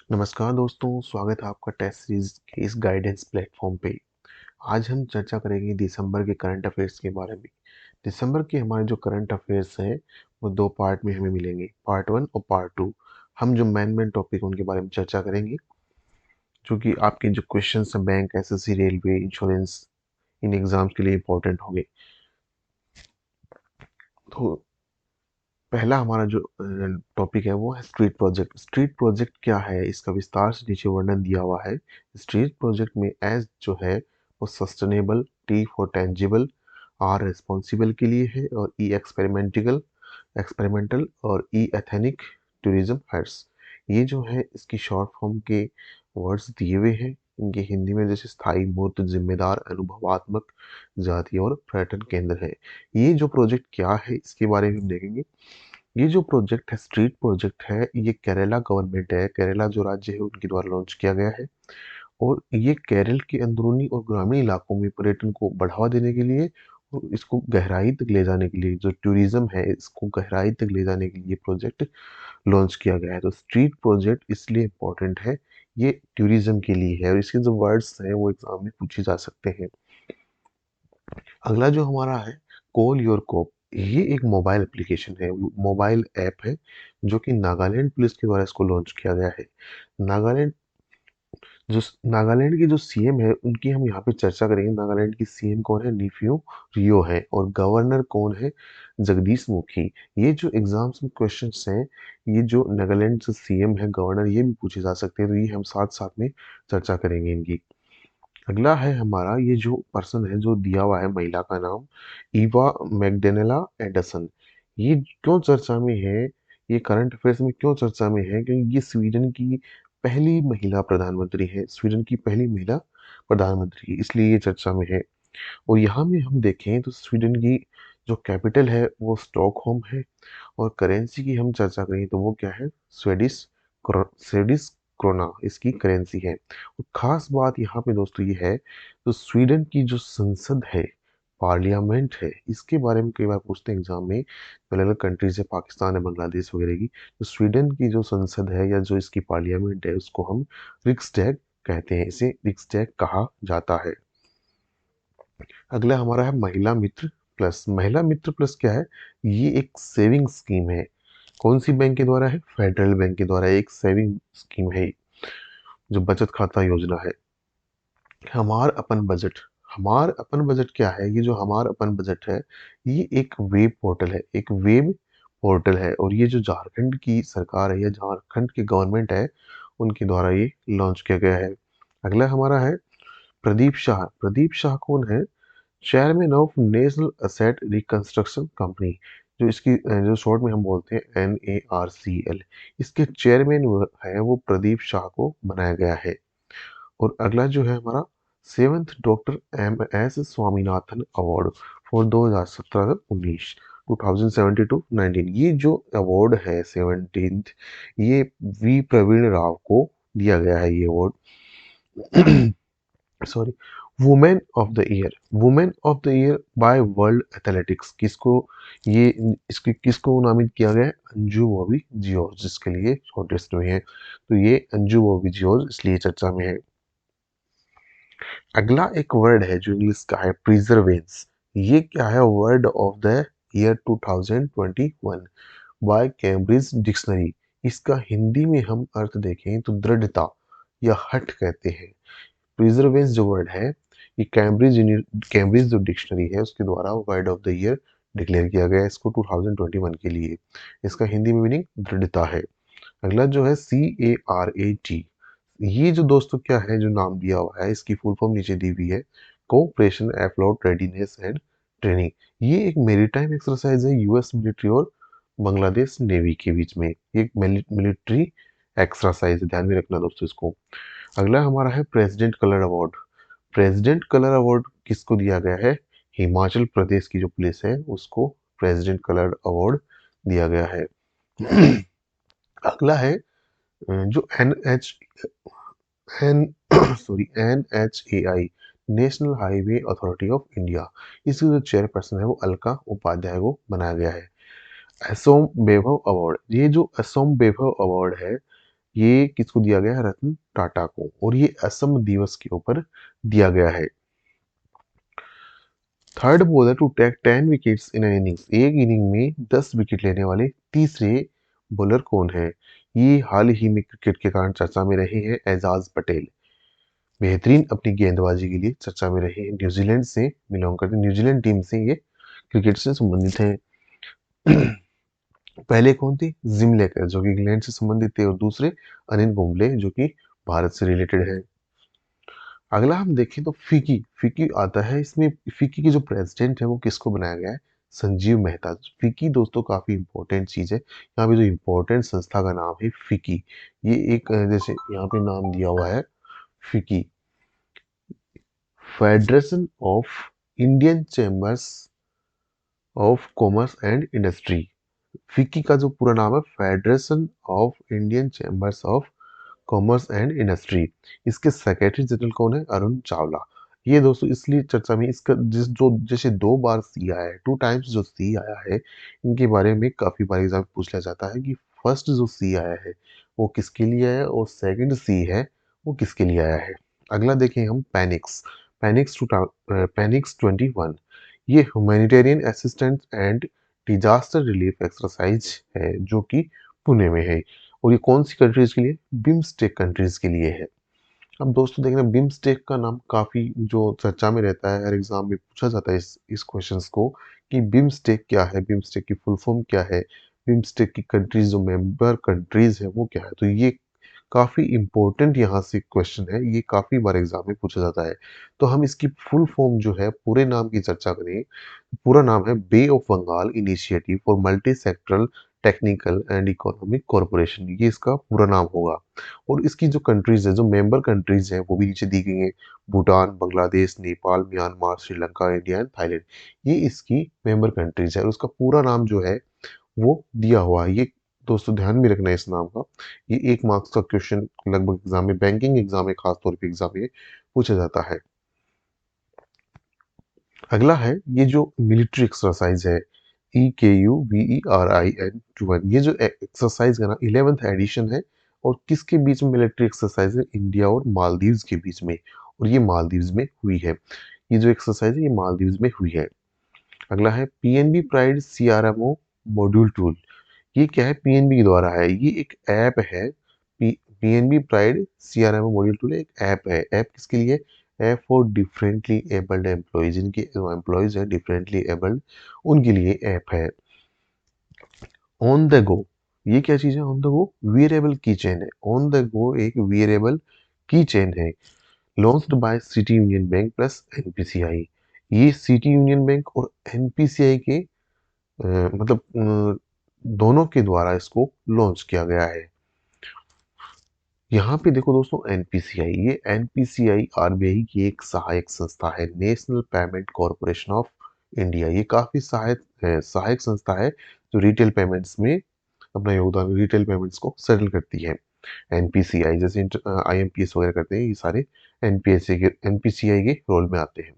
नमस्कार दोस्तों, स्वागत है आपका टेस्ट सीरीज के इस गाइडेंस प्लेटफॉर्म पे। आज हम चर्चा करेंगे दिसंबर के करंट अफेयर्स के बारे में। दिसंबर के हमारे जो करंट अफेयर्स हैं वो दो पार्ट में हमें मिलेंगे, पार्ट वन और पार्ट टू। हम जो मेन टॉपिक उनके बारे में चर्चा करेंगे, जो कि आपके जो क्वेश्चन हैं बैंक, एसएससी, रेलवे, इंश्योरेंस, इन एग्जाम्स के लिए इंपॉर्टेंट होंगे। तो पहला हमारा जो टॉपिक है वो है स्ट्रीट प्रोजेक्ट। स्ट्रीट प्रोजेक्ट क्या है, इसका विस्तार से नीचे वर्णन दिया हुआ है। स्ट्रीट प्रोजेक्ट में एस जो है वो sustainable, T for tangible, R responsible के लिए है, और ई एक्सपेरिमेंटल एक्सपेरिमेंटल और ई एथेनिक टूरिज्म हर्ट्स। ये जो है इसकी शॉर्ट फॉर्म के वर्ड्स दिए हुए हैं। इनके हिंदी में जैसे स्थायी, मूर्त, जिम्मेदार, अनुभवात्मक, जातीय और पर्यटन केंद्र है। ये जो प्रोजेक्ट क्या है इसके बारे में हम देखेंगे। ये जो प्रोजेक्ट है, स्ट्रीट प्रोजेक्ट है, ये केरला गवर्नमेंट है, केरला जो राज्य है उनके द्वारा लॉन्च किया गया है। और ये केरल के अंदरूनी और ग्रामीण इलाकों में पर्यटन को बढ़ावा देने के लिए और इसको गहराई तक ले जाने के लिए, जो टूरिज्म है इसको गहराई तक ले जाने के लिए प्रोजेक्ट लॉन्च किया गया है। तो स्ट्रीट प्रोजेक्ट इसलिए इम्पोर्टेंट है, ये टूरिज्म के लिए है, और इसके जो वर्ड्स हैं वो एग्जाम में पूछे जा सकते हैं। अगला जो हमारा है कॉल योर कोप। ये एक मोबाइल एप्लीकेशन है, मोबाइल ऐप है, जो कि नागालैंड पुलिस के द्वारा इसको लॉन्च किया गया है। नागालैंड जो नागालैंड के जो सीएम है उनकी हम यहाँ पे चर्चा करेंगे। नागालैंड की सीएम कौन है? नीफियो रियो है। और गवर्नर कौन है? जगदीश मुखी। ये जो एग्जाम्स में क्वेश्चंस हैं, ये जो नागालैंड से सीएम है, गवर्नर, ये भी पूछे जा सकते हैं, तो ये हम साथ साथ में चर्चा करेंगे इनकी। अगला है हमारा, ये जो पर्सन है जो दिया हुआ है, महिला का नाम ईवा मैगडेनेला एडसन। ये क्यों चर्चा में है, ये करंट अफेयर्स में क्यों चर्चा में है? क्योंकि ये स्वीडन की पहली महिला प्रधानमंत्री है, स्वीडन की पहली महिला प्रधानमंत्री, इसलिए ये चर्चा में है। और यहाँ में हम देखें तो स्वीडन की जो कैपिटल है वो स्टॉकहोम है, और करेंसी की हम चर्चा करें तो वो क्या है? स्वेडिश क्रोना इसकी करेंसी है। और खास बात यहाँ पे दोस्तों ये है, तो स्वीडन की जो संसद है, पार्लियामेंट है, इसके बारे में कई बार पूछते हैं एग्जाम में, अलग अलग कंट्रीज है, पाकिस्तान है, बांग्लादेश वगैरह की। तो स्वीडन की जो संसद है या जो इसकी पार्लियामेंट है उसको हम रिक्सडैग कहते हैं, इसे रिक्सडैग कहा जाता है। अगला हमारा है महिला मित्र प्लस। महिला मित्र प्लस क्या है? ये एक सेविंग स्कीम है। कौन सी बैंक के द्वारा है? फेडरल बैंक के द्वारा एक सेविंग स्कीम है, जो बचत खाता योजना है। हमार अपन बजट। हमार अपन बजट क्या है? ये जो हमार अपन बजट है, ये एक वेब पोर्टल है, एक वेब पोर्टल है, और ये जो झारखंड की सरकार है या झारखंड की गवर्नमेंट है उनके द्वारा ये लॉन्च किया गया है। अगला हमारा है प्रदीप शाह। प्रदीप शाह कौन है? Chairman of national asset reconstruction company, जो इसकी जो शॉर्ट में हम बोलते हैं NARCL। इसके चेयरमैन है वो प्रदीप शाह को बनाया गया है। और अगला जो है हमारा seventh doctor MS Swaminathan award for 2017-19, 2017 to 19। ये जो अवार्ड है 17th, ये वी प्रवीण राव को दिया गया है ये award. Sorry, women of the year. Women of the year by world athletics, किसको ये इसकी किसको नामित किया गया है? अंजू बॉबी जियोर्ज, जिसके लिए शॉर्टेस्ट में है, तो ये अंजू बॉबी जियोर्ज इसलिए चर्चा में है। अगला एक वर्ड है जो इंग्लिश का है, प्रिजर्वेंस। ये क्या है? Word of the year 2021 by Cambridge dictionary. इसका हिंदी में हम अर्थ देखें तो दृढ़ता या हठ कहते हैं। प्रिजर्वेंस जो वर्ड है, ये कैम्ब्रिज जो डिक्शनरी है उसके द्वारा word of the year declare किया गया है इसको 2021 के लिए। इसका हिंदी में मीनिंग दृढ़ता है। अगला जो है CARAT। ये जो दोस्तों क्या है, जो नाम दिया हुआ है, इसकी फुल फॉर्म नीचे दी हुई है, कोऑपरेशन एफ्लोट रेडीनेस एंड ट्रेनिंग। ये एक मेरीटाइम एक्सरसाइज है यूएस मिलिट्री और बांग्लादेश नेवी के बीच में, एक मिलिट्री एक्सरसाइज है, ध्यान में रखना दोस्तों इसको। अगला हमारा है president colour award. President colour award किसको दिया गया है? हिमाचल प्रदेश की जो पुलिस है उसको प्रेसिडेंट कलर अवार्ड दिया गया है। अगला है जो N NHAI, National Highway Authority of India, इसकी जो चेयरपर्सन है वो अलका उपाध्याय को बनाया गया है। असोम वैभव अवार्ड। ये जो असोम वैभव अवार्ड है, ये किसको दिया गया है? रतन टाटा को, और ये असम दिवस के ऊपर दिया गया है। Third bowler to take 10 wickets in an innings, एक इनिंग में 10 विकेट लेने वाले तीसरे बॉलर कौन है? ये हाल ही में क्रिकेट के कारण चर्चा में रहे हैं एजाज पटेल। बेहतरीन अपनी गेंदबाजी के लिए चर्चा में रहे हैं, न्यूजीलैंड से बिलोंग करते, न्यूजीलैंड टीम से ये क्रिकेट से संबंधित हैं। पहले कौन थे? जिम लेकर, जो कि इंग्लैंड से संबंधित थे, और दूसरे अनिल कुंबले, जो कि भारत से रिलेटेड है। अगला हम देखें तो फिकी, फिकी आता है इसमें। फिकी के जो प्रेसिडेंट है वो किसको बनाया गया है? संजीव मेहता। फिकी दोस्तों काफी इंपॉर्टेंट चीज है, यहाँ पे जो इंपॉर्टेंट संस्था का नाम है फिकी। ये एक जैसे यहाँ पे नाम दिया हुआ है फिकी, federation of Indian chambers of commerce and industry. FICCI का जो पूरा नाम है federation of Indian chambers of commerce and industry. इसके सेक्रेटरी जनरल कौन है? अरुण चावला। ये दोस्तों इसलिए चर्चा में, इसका जो जैसे 2 बार सी आया है, 2 टाइम्स जो सी आया है, इनके बारे में काफी बार एग्जाम पूछ लिया जाता है कि फर्स्ट जो सी आया है वो किसके लिए आया है, और सेकंड सी है वो किसके लिए आया है। अगला देखें हम पैनिक्स। पैनिक्स 21, ये humanitarian assistance and disaster relief exercise है, जो कि पुणे में है। और ये कौन सी कंट्रीज के लिए? बिम्स्टेक कंट्रीज के लिए है। अब दोस्तों देखना, बिम्स्टेक का नाम काफी जो चर्चा में रहता है, हर एग्जाम में पूछा जाता है इस क्वेश्चंस को कि बिम्स्टेक क्या है, बिम्स्टेक की फुल फॉर्म क्या है, बिम्स्टेक की कंट्रीज जो मेंबर कंट्रीज है वो क्या है। तो ये काफी इंपॉर्टेंट यहाँ से क्वेश्चन है, ये काफी बार एग्जाम में पूछा जाता है। तो हम इसकी फुल फॉर्म जो है, पूरे नाम की चर्चा करें, पूरा नाम है bay of Bengal initiative for multi sectoral technical and economic corporation, ये इसका पूरा नाम होगा। और इसकी जो कंट्रीज है, जो मेंबर कंट्रीज हैं, वो भी नीचे दी गई हैं। Bhutan, Bangladesh, Nepal, Myanmar, Sri Lanka, India and Thailand, ये इसकी मेंबर कंट्रीज है। और उसका पूरा नाम जो है वो दिया हुआ है। ये दोस्तों ध्यान में रखना है इस नाम का। ये 1 मार्क्स का क्वेश्चन लगभग एग्जाम में, बैंकिंग एग्जाम में खासतौर पे एग्जाम में पूछा जाता है। अगला है ये जो मिलिट्री एक्सरसाइज है, EKUVERIN21, ये जो एक्सरसाइज का ना 11th एडिशन है, और किसके बीच में मिलिट्री एक्सरसाइज है? इंडिया और मालदीव्स के बीच में, और ये मालदीव्स में हुई है। ये जो एक्सरसाइज है ये मालदीव्स में हुई है। अगला है PNB pride CRMO module tool. ये क्या है? पीएनबी के द्वारा है, ये एक ऐप है। PNB pride CRMO module tool एक ऐप है। ऐप किसके लिए? App for differently abled employees, जिनके जो एम्प्लॉयज है डिफरेंटली एबल्ड, उनके लिए ऐप है। ऑन द गो, ये क्या चीज है? ऑन द गो वियरेबल की चेन है। ऑन द गो एक वियरेबल की चेन है, launched by city union bank plus NPCI. ये सिटी यूनियन बैंक और एनपीसीआई के मतलब दोनों के द्वारा इसको लॉन्च किया गया है। यहाँ पे देखो दोस्तों, एनपीसीआई, ये एनपीसीआई आरबीआई की एक सहायक संस्था है, national payment corporation of India. ये काफी सहायक संस्था है, जो रिटेल पेमेंट्स में अपना योगदान, रिटेल पेमेंट्स को सेटल करती है। एनपीसीआई जैसे आईएमपीएस वगैरह करते हैं, ये सारे एनपीसीआई के रोल में आते हैं।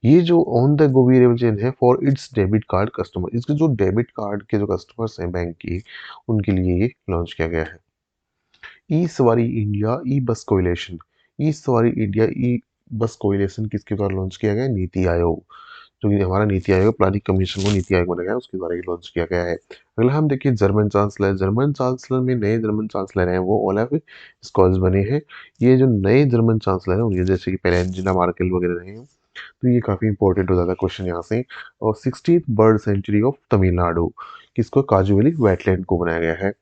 ये जो on the go variable chain है for its debit card customer, इसके जो डेबिट कार्ड के जो कस्टमर्स हैं बैंक के, उनके लिए ये लॉन्च किया गया है। ई सवारी इंडिया ई बस कोइलेशन, ई सवारी इंडिया ई बस कोइलेशन किसके द्वारा लॉन्च किया गया है? नीति आयोग, जो कि हमारा नीति आयोग, प्लानिंग कमीशन को नीति आयोग बनाया गया है, उसके द्वारा ये लॉन्च किया गया है। अगला हम देखिए जर्मन चांसलर। जर्मन चांसलर में नए जर्मन चांसलर हैं वो ओलाफ स्कॉल्स बने हैं। ये जो नए जर्मन चांसलर हैं उनके, जैसे कि पहले एंजेला मार्केल वगैरह रहे हैं, तो ये काफी इंपॉर्टेंट हो जाता है क्वेश्चन यहाँ से। और 16th bird sanctuary of Tamil Nadu, किसको? काजू वैली वेटलैंड को बनाया गया है।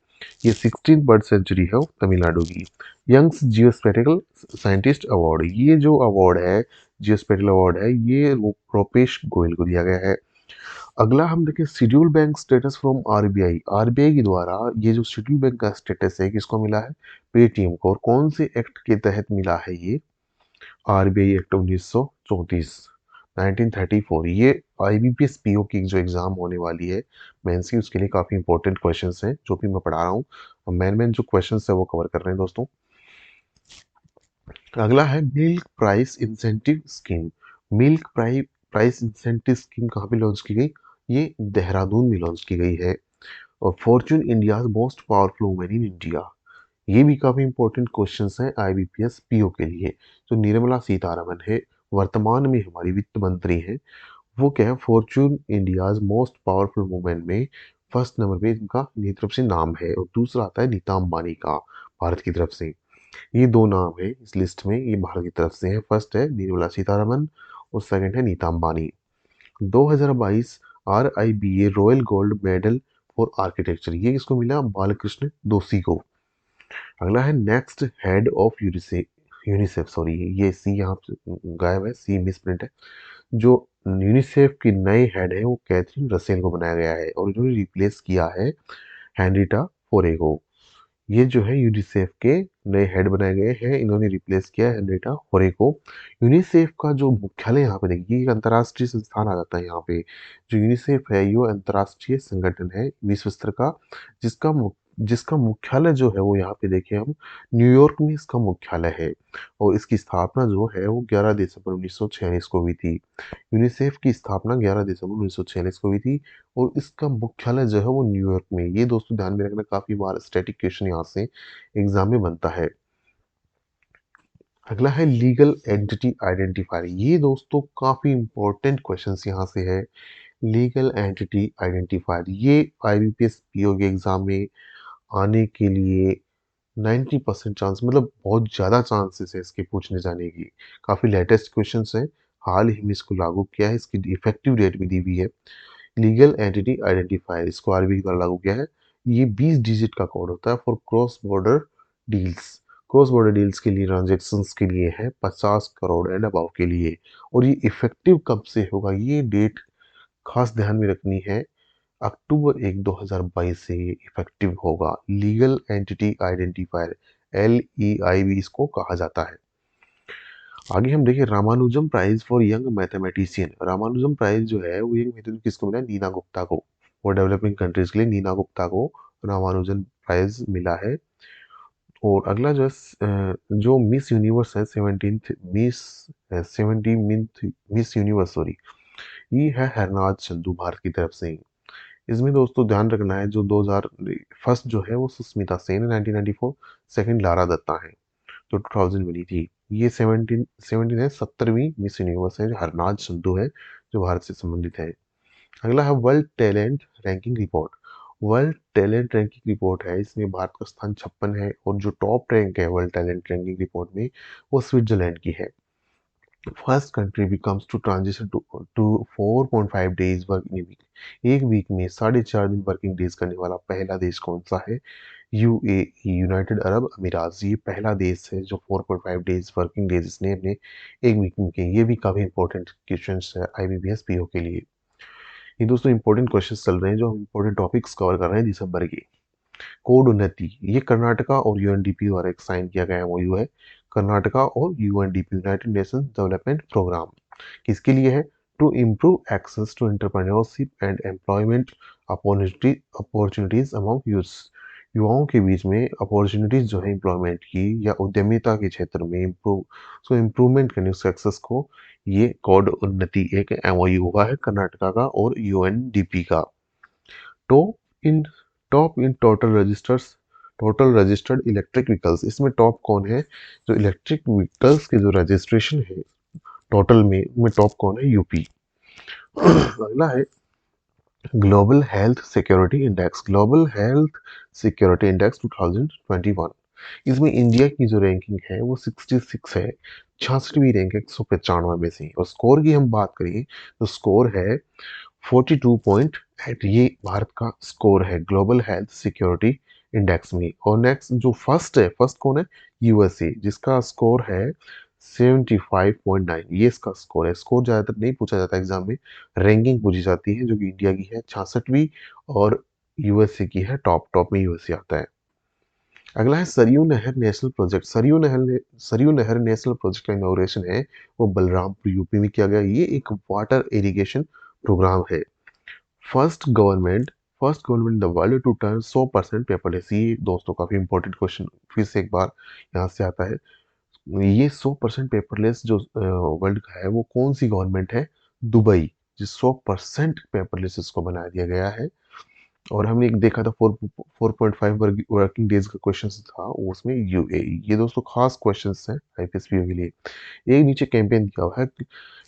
ये 16th बर्ड सेंचुरी है वो तमिलनाडु की। यंग्स जियोस्पेटिकल साइंटिस्ट अवार्ड, ये जो अवार्ड है, जियोस्पेटिकल अवार्ड है, ये रूपेश गोयल को दिया गया है। अगला हम देखें schedule bank status from RBI. RBI के द्वारा ये जो शेड्यूल बैंक का स्टेटस है किसको मिला है? पेटीएम को। और कौन से एक्ट के तहत मिला है ये? RBI act 1934, 1934। ये आईबीपीएस पीओ की जो एग्जाम होने वाली है मेंस की, उसके लिए काफी इंपॉर्टेंट क्वेश्चंस हैं जो भी मैं पढ़ा रहा हूँ। मेन जो क्वेश्चंस है वो कवर कर रहे हैं दोस्तों। अगला है milk price incentive scheme. Milk price incentive scheme कहाँ पे लॉन्च की गई? ये देहरादून में लॉन्च की गई है। और Fortune India most powerful women in India, ये भी काफ़ी इंपॉर्टेंट क्वेश्चंस हैं आईबीपीएस पीओ के लिए। जो निर्मला सीतारमन है, वर्तमान में हमारी वित्त मंत्री हैं, वो क्या है, Fortune India's most powerful women में फर्स्ट नंबर पे इनका इनकी तरफ से नाम है, और दूसरा आता है नीता अंबानी का भारत की तरफ से। ये दो नाम है इस लिस्ट में, ये भारत की तरफ से है। फर्स्ट है निर्मला सीतारमन और सेकंड है Nita Ambani. 2022 RIBA Royal Gold Medal for Architecture, ये किसको मिला, बालकृष्ण दोषी को। अगला है next head of UNICEF, UNICEF sorry, ये सी यहाँ पे गायब है, सी मिस प्रिंट है। जो यूनिसेफ की नए हेड है वो कैथरीन रसेल को बनाया गया है, और इन्होंने रिप्लेस किया है हैंड्रिटा फोरे को। ये जो है यूनिसेफ के नए हेड बनाए गए हैं, इन्होंने रिप्लेस किया है हेनरिटा होरे को। यूनिसेफ का जो मुख्यालय यहाँ पे देखिए, एक अंतर्राष्ट्रीय संस्थान आ जाता है यहाँ पे। जो यूनिसेफ है ये अंतर्राष्ट्रीय संगठन है विश्व स्तर का, जिसका जिसका मुख्यालय जो है वो यहाँ पे देखिए हम, न्यूयॉर्क में इसका मुख्यालय है। और इसकी स्थापना जो है वो 11 दिसंबर 1946 को हुई थी। यूनिसेफ की स्थापना 11 दिसंबर 1946 को हुई थी, और इसका मुख्यालय जो है वो न्यूयॉर्क में। ये दोस्तों ध्यान में रखना, काफी बार स्टैटिक क्वेश्चन यहाँ से एग्जाम में बनता है। अगला है लीगल एंटिटी आइडेंटिफायर। ये दोस्तों काफी इंपॉर्टेंट क्वेश्चंस यहाँ से है। लीगल एंटिटी आइडेंटिफायर ये आईबीपीएस पीओ के एग्जाम में आने के लिए 90% चांस, मतलब बहुत ज़्यादा चांसेस है इसके पूछने जाने की। काफ़ी लेटेस्ट क्वेश्चंस हैं, हाल ही में इसको लागू किया है, इसकी इफेक्टिव डेट भी दी हुई है। लीगल एंटिटी आइडेंटिफायर इसको आरबीआई द्वारा लागू किया है। ये 20 डिजिट का कोड होता है for cross border deals. Cross border deals के लिए, ट्रांजेक्शन्स के लिए है, 50 करोड़ एंड अबाव के लिए। और ये इफेक्टिव कब से होगा, ये डेट खास ध्यान में रखनी है। अक्टूबर 1 2022 से ये इफेक्टिव होगा। लीगल एंटिटी आइडेंटिफायर, LEIV इसको कहा जाता है। आगे हम देखें Ramanujan prize for young mathematician. Ramanujan prize जो है वो यंग मैथमेटिशियन किसको मिला है, नीना गुप्ता को। और डेवलपिंग कंट्रीज के लिए नीना गुप्ता को रामानुजन प्राइज मिला है। और अगला जो है जो मिस यूनिवर्स है, 17th miss, 17th miss universe sorry, ये है हरनाज चंदू भारत की तरफ से। इसमें दोस्तों ध्यान रखना है, जो 2000 फर्स्ट जो है वो सुस्मिता सेन है 1994, सेकंड लारा दत्ता है जो 2000 बनी थी। ये 17 है, 70वीं मिस यूनिवर्स है जो हरनाज संधू है, जो भारत से संबंधित है। अगला है world talent ranking report. World talent ranking report है, इसमें भारत का स्थान 56 है, और जो टॉप रैंक है वर्ल्ड टैलेंट रैंकिंग रिपोर्ट में वो स्विट्जरलैंड की है। First country becomes to transition to 4.5 days work in week. एक वीक में 4.5 दिन वर्किंग डेज करने वाला पहला देश कौन सा है, यूएई, यूनाइटेड अरब अमीरात। ये पहला देश है जो 4.5 डेज वर्किंग डेज इसने अपने एक वीक में किए। ये भी काफी इंपॉर्टेंट क्वेश्चन है आईबीपीएस पीओ के लिए। ये दोस्तों इंपॉर्टेंट क्वेश्चन चल रहे हैं जो हम इंपॉर्टेंट टॉपिक्स कवर कर रहे हैं दिसंबर के। कोड उन्नति, ये कर्नाटका और यूएनडीपी द्वारा एक साइन किया गया एमओयू है। कर्नाटका और UNDP, United Nations Development Programme, किसके लिए है, to improve access to entrepreneurship and employment opportunities among youth. युवाओं के बीच में अपॉर्चुनिटीज जो है एम्प्लॉयमेंट की या उद्यमिता के क्षेत्र में इम्प्रूवमेंट करने उस एक्सेस को, ये कोड उन्नति एक एमओयू हुआ है कर्नाटका का और यूएनडीपी का। Top in top in total registered electric vehicles, इसमें टॉप कौन है, जो इलेक्ट्रिक व्हीकल्स के जो रजिस्ट्रेशन है टोटल में टॉप कौन है, यूपी। अगला है global health security index. Global health security index 2021, इसमें इंडिया की जो रैंकिंग है वो 66 है, 66वीं रैंक है 195 में से। और स्कोर की हम बात करें तो स्कोर है 42.8, ये भारत का स्कोर है ग्लोबल हेल्थ सिक्योरिटी इंडेक्स में। और नेक्स्ट जो फर्स्ट है, फर्स्ट कौन है, यूएसए, जिसका स्कोर है 75.9, ये इसका स्कोर है। स्कोर ज़्यादातर नहीं पूछा जाता एग्जाम में, रैंकिंग पूछी जाती है, जो कि इंडिया की है 66वीं, और यूएसए की है टॉप में यूएसए आता है। अगला है सरयू नहर नेशनल प्रोजेक्ट। सरयू नहर नेशनल प्रोजेक्ट का इनॉग्रेशन है वो बलरामपुर यूपी में किया गया। ये एक वाटर इरिगेशन प्रोग्राम है। First government first government in the world to turn 100% paperless. ये दोस्तों काफी इंपॉर्टेंट क्वेश्चन फिर से एक बार यहाँ से आता है। ये 100% पेपरलेस जो वर्ल्ड का है वो कौन सी गवर्नमेंट है, दुबई, जिस 100% पेपरलेस इसको बना दिया गया है। और हमने एक देखा था 4.5 वर्किंग डेज का क्वेश्चन था, उसमें यूएई। ये दोस्तों खास क्वेश्चंस हैं आईपीएस पीओ के लिए। एक नीचे कैंपेन दिया हुआ है,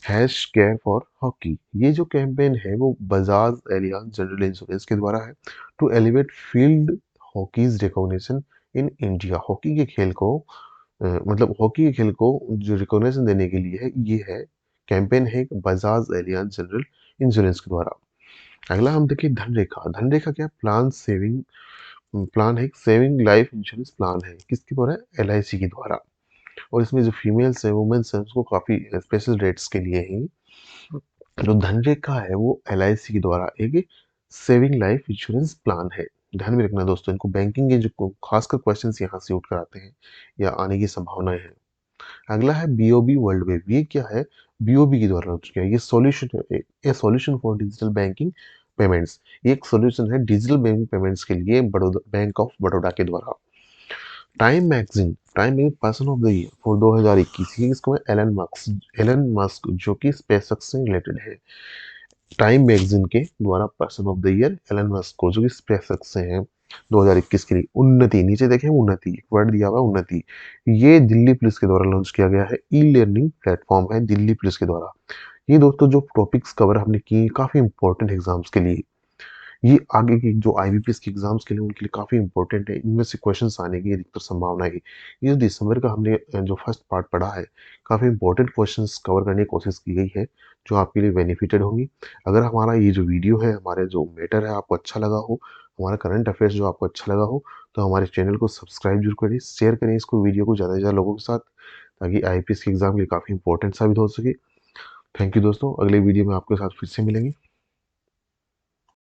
हैश केयर फॉर हॉकी। ये जो कैंपेन है वो बजाज एलियांज जनरल इंश्योरेंस के द्वारा है, to elevate field hockey's recognition in India. Hockey के खेल को मतलब हॉकी के खेल को जो रिकॉग्निशन देने के लिए है, ये है कैंपेन है बजाज एलियांज जनरल इंश्योरेंस के द्वारा। अगला हम देखिए धनरेखा। धनरेखा क्या, प्लान सेविंग प्लान है, सेविंग लाइफ इंश्योरेंस प्लान है, किसके द्वारा, एलआईसी के द्वारा। और इसमें जो फीमेल्स है, वुमेन्स है, उसको काफी स्पेशल रेट्स के लिए ही जो धनरेखा है वो एलआईसी के द्वारा एक सेविंग लाइफ इंश्योरेंस प्लान है। ध्यान में रखना दोस्तों, इनको बैंकिंग के जो खासकर क्वेश्चंस यहाँ से उठ कर आते हैं या आने की संभावनाएं हैं। अगला है बीओबी वर्ल्ड वेब। ये क्या है, बीओबी के द्वारा लॉन्च किया। ये सॉल्यूशन है, ए solution for digital banking payments. ये एक सॉल्यूशन है डिजिटल बैंकिंग पेमेंट्स के लिए बड़ौदा बैंक ऑफ बड़ौदा के द्वारा। Time magazine person of the year for 2021, ये इसको है एलन मस्क जो कि स्पेसएक्स से रिलेटेड है। टाइम मैगजीन के द्वारा person of the year Elon Musk को, जो कि स्पेसएक्स से हैं 2021 के लिए। उन्नति, नीचे देखें उन्नति, एक वर्ड दिया हुआ है उन्नति। ये दिल्ली पुलिस के द्वारा लॉन्च किया गया है, ई लर्निंग प्लेटफॉर्म है दिल्ली पुलिस के द्वारा। ये दोस्तों जो टॉपिक्स कवर हमने किए काफी इंपॉर्टेंट एग्जाम्स के लिए, ये आगे की जो आईबीपीएस के एग्जाम्स के लिए उनके लिए काफ़ी इंपॉर्टेंट है। इनमें से क्वेश्चंस आने की अधिकतर संभावना है। ये जो दिसंबर का हमने जो फर्स्ट पार्ट पढ़ा है, काफ़ी इंपॉर्टेंट क्वेश्चंस कवर करने की कोशिश की गई है, जो आपके लिए बेनिफिटेड होंगी। अगर हमारा ये जो वीडियो है, हमारे जो मैटर है आपको अच्छा लगा हो, हमारा करंट अफेयर्स जो आपको अच्छा लगा हो, तो हमारे चैनल को सब्सक्राइब जरूर करें, शेयर करें इसको, वीडियो को ज़्यादा से ज़्यादा लोगों के साथ, ताकि आईपीएस के एग्जाम के लिए काफ़ी इंपॉर्टेंट साबित हो सके। थैंक यू दोस्तों, अगले वीडियो में आपके साथ फिर से मिलेंगे।